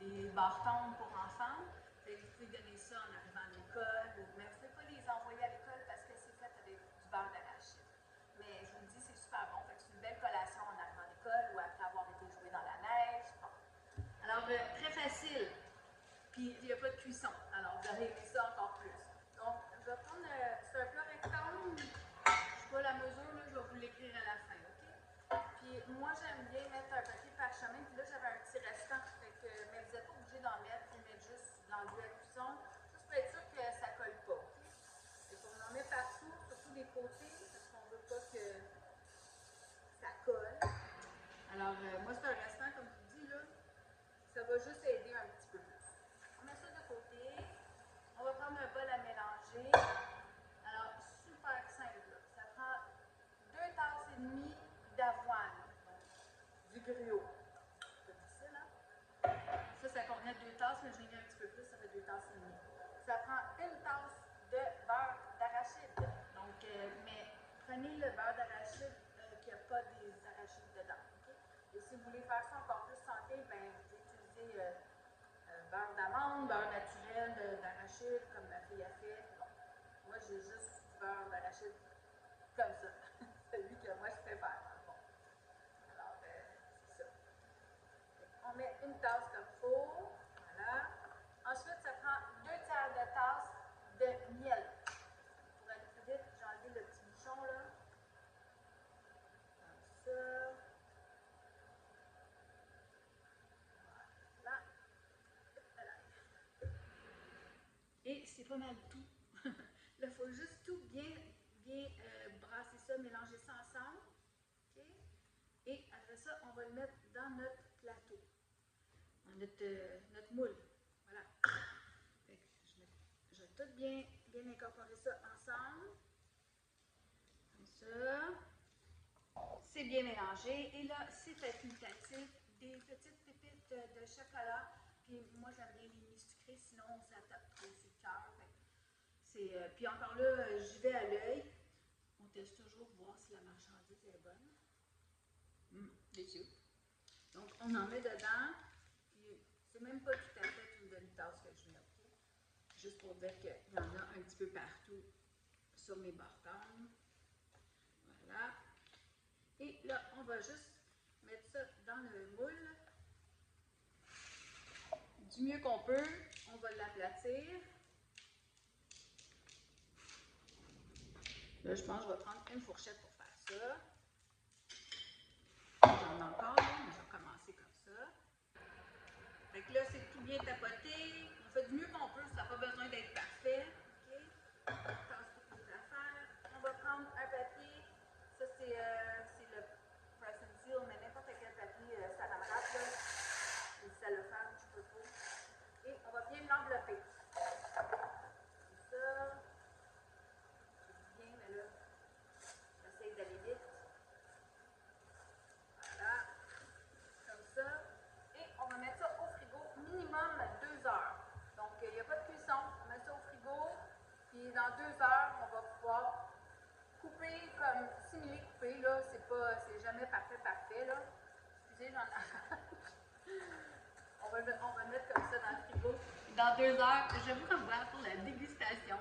des bâtons pour enfants. Et vous pouvez donner ça en arrivant à l'école, mais vous ne pouvez pas les envoyer à l'école parce que c'est fait avec du beurre d'arachide. Mais je vous le dis, c'est super bon. C'est une belle collation en arrivant à l'école ou après avoir été joué dans la neige. Bon. Alors, très facile. Puis, il n'y a pas de cuisson. Alors, vous allez aimer ça encore plus. Donc, je vais prendre, c'est un plat rectangle. Je ne sais pas la mesure, là, je vais vous l'écrire à la fin, OK? Puis, moi, j'aime bien mettre un papier parchemin. Puis là, j'avais un petit restant. Mais vous n'êtes pas obligé d'en mettre. Vous mettez juste de l'enduit à cuisson. Juste pour être sûr que ça ne colle pas, OK? Et on en met partout, surtout des côtés, parce qu'on ne veut pas que ça colle. Alors, moi, c'est un restant, comme je vous dis, là. Ça va juste aider un petit peu plus. On met ça de côté. On va prendre un bol à mélanger. Alors, super simple. Là. Ça prend 2 tasses et demie d'avoine. Du griot. C'est difficile, hein? Ça contenait 2 tasses, mais je l'ai mis un petit peu plus, ça fait 2 tasses et demie. Ça prend 1 tasse de beurre d'arachide. Donc, mais prenez le beurre d'arachide qui n'a pas des arachides dedans. Okay? Et si vous voulez faire ça encore plus santé, ben, vous pouvez utiliser beurre d'amande, beurre naturel d'arachide, comme ma fille a fait. Bon, moi, j'ai juste du beurre d'arachide comme ça. Celui que moi, je préfère. Bon. Alors, c'est ça. On met 1 tasse comme il faut. Voilà. Ensuite, ça prend 2/3 de tasse de miel. Pour aller plus vite, j'ai enlevé le petit bouchon, là. Comme ça. Voilà. Et c'est pas mal tout. Là, il faut juste tout bien brasser ça, mélanger ça ensemble. Okay? Et après ça, on va le mettre dans notre plateau, dans notre moule. Voilà. Fait que je vais tout bien incorporer ça ensemble. Comme ça. C'est bien mélangé. Et là, c'est facultatif. Des petites pépites de chocolat. Puis moi, j'aime bien les mi-sucrés, sinon ça tape trop sur le cœur. Puis encore là, j'y vais à l'œil. On teste toujours pour voir si la marchandise est bonne. Déçu. Donc, on en met dedans. C'est même pas tout à fait une demi-tasse que je mets. Okay? Juste pour dire qu'il y en a un petit peu partout sur mes bâtons. Voilà. Et là, on va juste mettre ça dans le moule. Du mieux qu'on peut, on va l'aplatir. Là, je pense que je vais prendre une fourchette pour faire ça. J'en ai encore, là, mais je vais commencer comme ça. Fait que là, c'est tout bien tapoté. On fait du mieux qu'on peut, ça n'a pas besoin d'être parfait. OK? On tasse toutes les affaires. On va prendre un papier. Ça, c'est le Press and Seal, mais n'importe quel papier, ça rame là. Ou cellophane, je peux pas. Et on va bien l'envelopper. Comme ça. Je dis bien, mais là, j'essaie d'aller vite. Voilà. Comme ça. Et on va mettre ça au frigo minimum 2 heures. Donc, il n'y a pas de cuisson. On met ça au frigo. Puis, dans 2 heures, on va pouvoir couper comme simili-coupé. Là, c'est jamais parfait, là. Excusez, j'en arrache. On va le mettre comme ça dans le frigo. Dans 2 heures, je vous revois pour la dégustation.